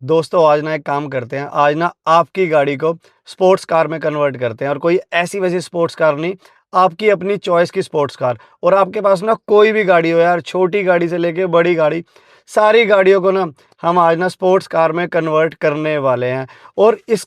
दोस्तों आज ना एक काम करते हैं, आज ना आपकी गाड़ी को स्पोर्ट्स कार में कन्वर्ट करते हैं और कोई ऐसी वैसी स्पोर्ट्स कार नहीं, आपकी अपनी चॉइस की स्पोर्ट्स कार। और आपके पास ना कोई भी गाड़ी हो यार, छोटी गाड़ी से लेके बड़ी गाड़ी, सारी गाड़ियों को ना हम आज ना स्पोर्ट्स कार में कन्वर्ट करने वाले हैं। और इस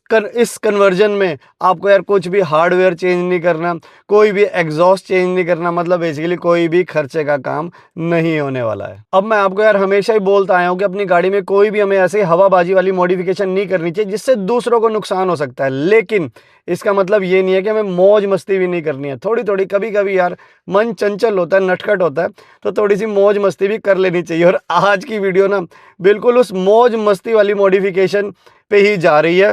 कन्वर्जन में आपको यार कुछ भी हार्डवेयर चेंज नहीं करना, कोई भी एग्जॉस्ट चेंज नहीं करना, मतलब बेसिकली कोई भी खर्चे का काम नहीं होने वाला है। अब मैं आपको यार हमेशा ही बोलता आया हूँ कि अपनी गाड़ी में कोई भी हमें ऐसे हवाबाजी वाली मॉडिफिकेशन नहीं करनी चाहिए जिससे दूसरों को नुकसान हो सकता है। लेकिन इसका मतलब ये नहीं है कि हमें मौज मस्ती भी नहीं करनी है। थोड़ी थोड़ी कभी कभी यार मन चंचल होता है, नटखट होता है, तो थोड़ी सी मौज मस्ती भी कर लेनी चाहिए। और आज की वीडियो ना बिल्कुल उस मौज मस्ती वाली मॉडिफिकेशन पे ही जा रही है।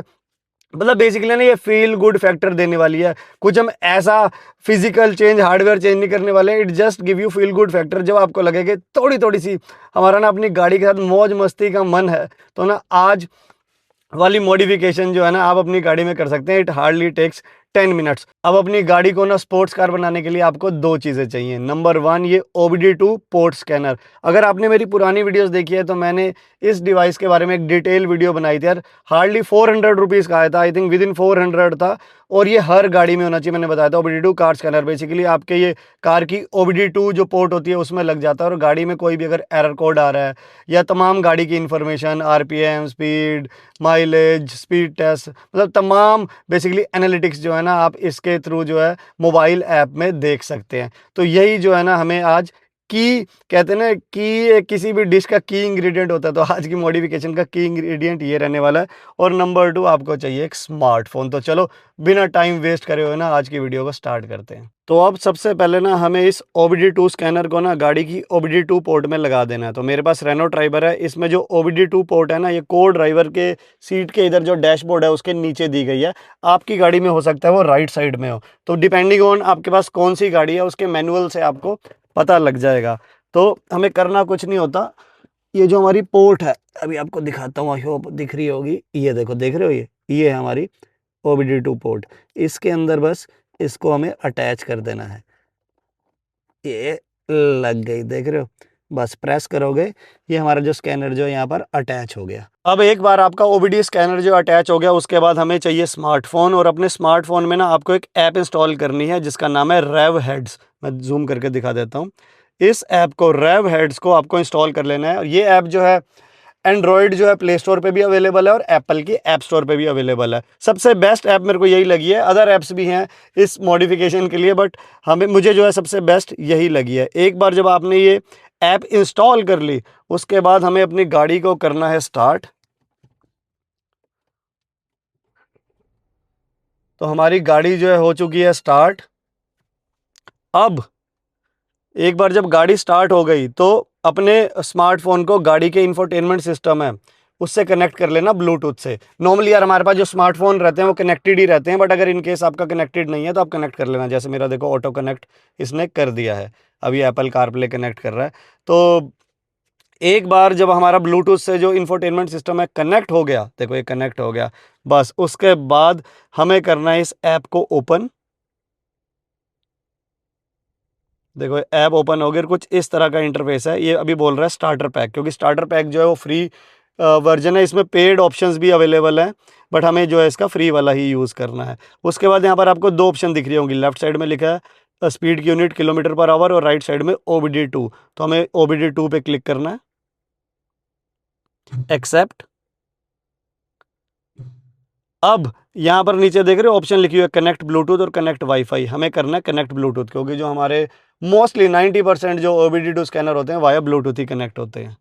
मतलब बेसिकली ना ये फील गुड फैक्टर देने वाली है। कुछ हम ऐसा फिजिकल चेंज, हार्डवेयर चेंज नहीं करने वाले हैं। It just give you feel good factor. जब आपको लगे कि थोड़ी थोड़ी सी हमारा ना अपनी गाड़ी के साथ मौज मस्ती का मन है, तो ना आज वाली मॉडिफिकेशन जो है ना आप अपनी गाड़ी में कर सकते हैं। It hardly takes 10 minutes. अब अपनी गाड़ी को ना स्पोर्ट्स कार बनाने के लिए आपको दो चीज़ें चाहिए। नंबर 1, ये OBD2 पोर्ट स्कैनर। अगर आपने मेरी पुरानी वीडियोस देखी है तो मैंने इस डिवाइस के बारे में एक डिटेल वीडियो बनाई थी यार। हार्डली 400 रुपीज़ का आया था, आई थिंक विद इन 400 था। और ये हर गाड़ी में होना चाहिए। मैंने बताया था OBD2 कार स्कैनर बेसिकली आपके ये कार की OBD2 जो पोर्ट होती है उसमें लग जाता है। और गाड़ी में कोई भी अगर एरर कोड आ रहा है या तमाम गाड़ी की information, RPM, speed, mileage, speed test, मतलब तमाम बेसिकली एनालिटिक्स जो है ना आप इसके थ्रू जो है मोबाइल ऐप में देख सकते हैं। तो यही जो है ना हमें आज की कहते हैं ना कि किसी भी डिश का की इंग्रेडिएंट होता है, तो आज की मॉडिफिकेशन का की इंग्रेडिएंट ये रहने वाला है। और नंबर 2, आपको चाहिए एक स्मार्टफोन। तो चलो बिना टाइम वेस्ट करे हुए ना आज की वीडियो को स्टार्ट करते हैं। तो अब सबसे पहले ना हमें इस OBD2 स्कैनर को ना गाड़ी की OBD2 पोर्ट में लगा देना है। तो मेरे पास रेनो ड्राइवर है। इसमें जो OBD2 पोर्ट है ना, ये को ड्राइवर के सीट के इधर जो डैशबोर्ड है उसके नीचे दी गई है। आपकी गाड़ी में हो सकता है वो राइट साइड में हो, तो डिपेंडिंग ऑन आपके पास कौन सी गाड़ी है उसके मैनुअल से आपको पता लग जाएगा। तो हमें करना कुछ नहीं होता। ये जो हमारी पोर्ट है, अभी आपको दिखाता हूँ, आई होप दिख रही होगी। ये देखो, देख रहे हो, ये है हमारी OBD2 पोर्ट। इसके अंदर बस इसको हमें अटैच कर देना है। ये लग गई, देख रहे हो, बस प्रेस करोगे, ये हमारा जो स्कैनर जो है यहाँ पर अटैच हो गया। अब एक बार आपका OBD स्कैनर जो अटैच हो गया, उसके बाद हमें चाहिए स्मार्टफोन। और अपने स्मार्टफोन में ना आपको एक ऐप इंस्टॉल करनी है जिसका नाम है रेव हेड्स। मैं जूम करके दिखा देता हूँ। इस ऐप को, रेव हेड्स को आपको इंस्टॉल कर लेना है। और ये ऐप जो है एंड्रॉयड जो है प्ले स्टोर पे भी अवेलेबल है और एप्पल की ऐप स्टोर पे भी अवेलेबल है। सबसे बेस्ट ऐप मेरे को यही लगी है। अदर ऐप्स भी हैं इस मॉडिफिकेशन के लिए, बट मुझे जो है सबसे बेस्ट यही लगी है। एक बार जब आपने ये ऐप इंस्टॉल कर ली, उसके बाद हमें अपनी गाड़ी को करना है स्टार्ट। तो हमारी गाड़ी जो है हो चुकी है स्टार्ट। अब एक बार जब गाड़ी स्टार्ट हो गई तो अपने स्मार्टफोन को गाड़ी के इंफोटेनमेंट सिस्टम है उससे कनेक्ट कर लेना ब्लूटूथ से। नॉर्मली यार हमारे पास जो स्मार्टफोन रहते हैं वो कनेक्टेड ही रहते हैं, बट अगर इन केस आपका कनेक्टेड नहीं है तो आप कनेक्ट कर लेना। जैसे मेरा देखो ऑटो कनेक्ट इसने कर दिया है, अभी एप्पल कारप्ले कनेक्ट कर रहा है। तो एक बार जब हमारा ब्लूटूथ से जो इंफोटेनमेंट सिस्टम है कनेक्ट हो गया, देखो ये कनेक्ट हो गया, बस उसके बाद हमें करना है इस ऐप को ओपन। देखो ऐप ओपन हो गया। कुछ इस तरह का इंटरफेस है। ये अभी बोल रहा है स्टार्टर पैक, क्योंकि स्टार्टर पैक जो है वो फ्री वर्जन है। इसमें पेड ऑप्शंस भी अवेलेबल हैं, बट हमें जो है इसका फ्री वाला ही यूज़ करना है। उसके बाद यहाँ पर आपको दो ऑप्शन दिख रही होंगी। लेफ्ट साइड में लिखा है स्पीड की यूनिट किलोमीटर पर आवर, और राइट साइड में OBD2। तो हमें OBD2 पे क्लिक करना है, एक्सेप्ट। अब यहाँ पर नीचे देख रहे हो ऑप्शन लिखी हुई है कनेक्ट ब्लूटूथ और कनेक्ट वाईफाई। हमें करना है कनेक्ट ब्लूटूथ, क्योंकि जो हमारे मोस्टली 90% जो OBD2 स्कैनर होते हैं वाया ब्लूटूथ ही कनेक्ट होते हैं।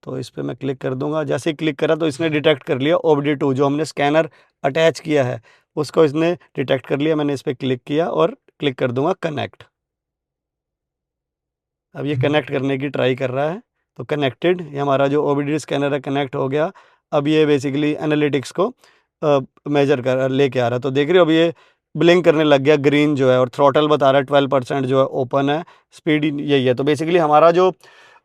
तो इस पर मैं क्लिक कर दूंगा। जैसे ही क्लिक करा तो इसने डिटेक्ट कर लिया OBD2 जो हमने स्कैनर अटैच किया है उसको इसने डिटेक्ट कर लिया। मैंने इस पर क्लिक किया और क्लिक कर दूंगा कनेक्ट। अब ये कनेक्ट करने की ट्राई कर रहा है, तो कनेक्टेड, ये हमारा जो OBD स्कैनर है कनेक्ट हो गया। अब ये बेसिकली एनालिटिक्स को मेजर कर लेके आ रहा है। तो देख रहे हो अभी ये ब्लिंक करने लग गया, ग्रीन जो है, और थ्रॉटल बता रहा है 12% जो है ओपन है, स्पीड यही है। तो बेसिकली हमारा जो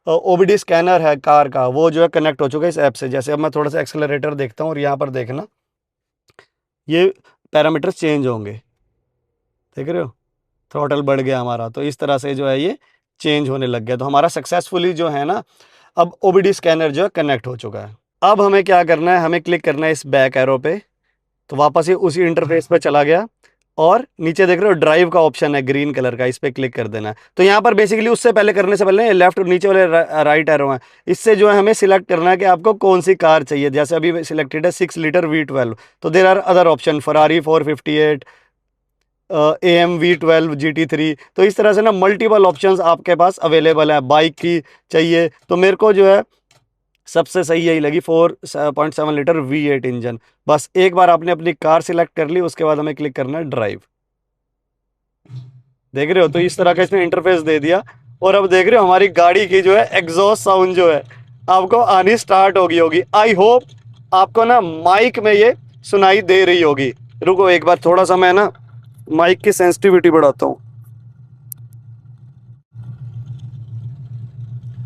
OBD स्कैनर है कार का वो जो है कनेक्ट हो चुका है इस ऐप से। जैसे अब मैं थोड़ा सा एक्सेलरेटर देखता हूँ और यहाँ पर देखना ये पैरामीटर चेंज होंगे, देख रहे हो, थ्रॉटल बढ़ गया हमारा। तो इस तरह से जो है ये चेंज होने लग गया। तो हमारा सक्सेसफुली जो है ना अब OBD स्कैनर जो है कनेक्ट हो चुका है। अब हमें क्या करना है, हमें क्लिक करना है इस बैक एरो पे, तो वापस ये उसी इंटरफेस पे चला गया और नीचे देख रहे हो ड्राइव का ऑप्शन है ग्रीन कलर का, इस पे क्लिक कर देना है। तो यहाँ पर बेसिकली उससे पहले करने से पहले लेफ्ट और नीचे वाले राइट एरो हैं, इससे जो है हमें सिलेक्ट करना है कि आपको कौन सी कार चाहिए। जैसे अभी सिलेक्टेड है 6 लीटर V12, तो there are other option, Ferrari 458, AM V12 GT3। तो इस तरह से ना मल्टीपल ऑप्शंस आपके पास अवेलेबल है। बाइक की चाहिए तो मेरे को जो है सबसे सही यही लगी 4.7 लीटर V8 इंजन। बस एक बार आपने अपनी कार सिलेक्ट कर ली, उसके बाद हमें क्लिक करना है ड्राइव। देख रहे हो, तो इस तरह का इसने इंटरफेस दे दिया। और अब देख रहे हो हमारी गाड़ी की जो है एग्जॉस्ट साउंड जो है आपको आनी स्टार्ट हो गई होगी। आई होप आपको ना माइक में ये सुनाई दे रही होगी। रुको एक बार थोड़ा सा मैं ना माइक की सेंसिटिविटी बढ़ाता हूँ।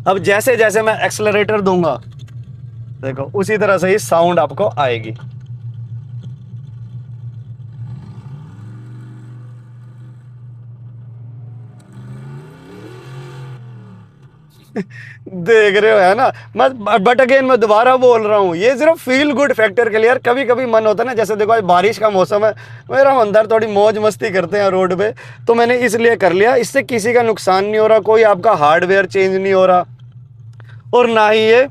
अब जैसे जैसे मैं एक्सेलरेटर दूंगा, देखो उसी तरह से ही साउंड आपको आएगी। देख रहे हो, है ना। मैं बट अगेन मैं दोबारा बोल रहा हूँ, ये सिर्फ फील गुड फैक्टर के लिए यार। कभी कभी मन होता है ना, जैसे देखो आज बारिश का मौसम है, मेरा अंदर थोड़ी मौज मस्ती करते हैं रोड पे, तो मैंने इसलिए कर लिया। इससे किसी का नुकसान नहीं हो रहा, कोई आपका हार्डवेयर चेंज नहीं हो रहा, और ना ही ये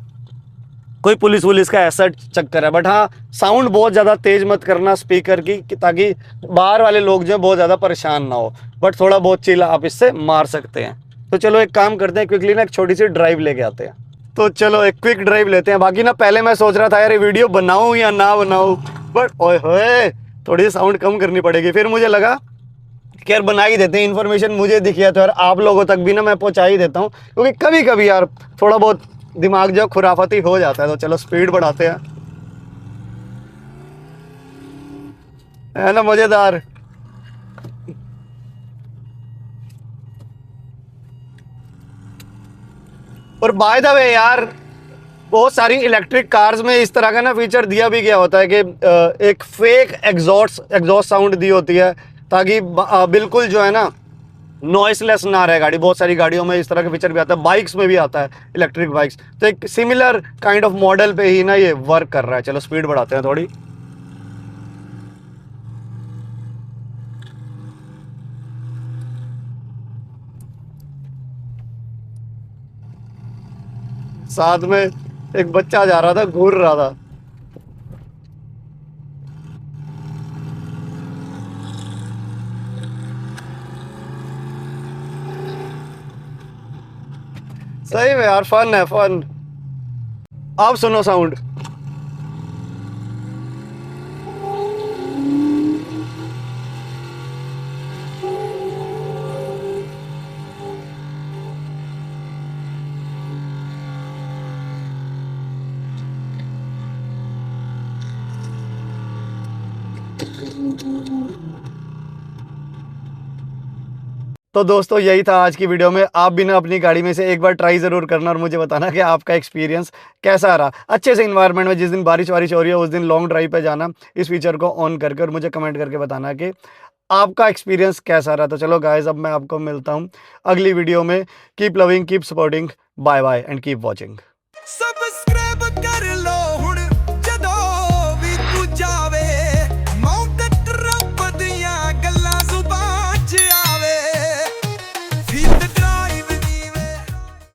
कोई पुलिस वुलिस का ऐसा चक्कर है। बट हाँ, साउंड बहुत ज़्यादा तेज मत करना स्पीकर की, ताकि बाहर वाले लोग जो है बहुत ज़्यादा परेशान ना हो। बट थोड़ा बहुत चिल आप इससे मार सकते हैं। तो चलो एक काम करते हैं, क्विकली ना एक छोटी सी ड्राइव लेके आते हैं। तो चलो एक क्विक ड्राइव लेते हैं। बाकी ना पहले मैं सोच रहा था यार ये वीडियो बनाऊं या ना बनाऊं, बट ओए होए थोड़ी सी साउंड कम करनी पड़ेगी। फिर मुझे लगा कि यार बना ही देते हैं, इन्फॉर्मेशन मुझे दिखी है तो यार आप लोगों तक भी ना मैं पहुंचा ही देता हूँ, क्योंकि कभी कभी यार थोड़ा बहुत दिमाग जो खुराफाती हो जाता है। तो चलो स्पीड बढ़ाते हैं, है ना मजेदार। और बाय द वे यार, बहुत सारी इलेक्ट्रिक कार्स में इस तरह का ना फीचर दिया भी गया होता है कि एक फेक एग्जॉस्ट एग्जॉस्ट साउंड दी होती है, ताकि बिल्कुल जो है ना नॉइसलेस ना रहे गाड़ी। बहुत सारी गाड़ियों में इस तरह का फीचर भी आता है, बाइक्स में भी आता है, इलेक्ट्रिक बाइक्स। तो एक सिमिलर काइंड ऑफ मॉडल पे ही ना ये वर्क कर रहा है। चलो स्पीड बढ़ाते हैं थोड़ी। साथ में एक बच्चा जा रहा था, घूर रहा था। सही में यार फन है, फन। आप सुनो साउंड। तो दोस्तों यही था आज की वीडियो में। आप भी ना अपनी गाड़ी में से एक बार ट्राई ज़रूर करना और मुझे बताना कि आपका एक्सपीरियंस कैसा रहा। अच्छे से इन्वायरमेंट में जिस दिन बारिश वारिश हो रही है उस दिन लॉन्ग ड्राइव पे जाना इस फीचर को ऑन करके, और मुझे कमेंट करके बताना कि आपका एक्सपीरियंस कैसा रहा। तो चलो गाइस, अब मैं आपको मिलता हूँ अगली वीडियो में। Keep loving, keep supporting, bye bye and keep watching.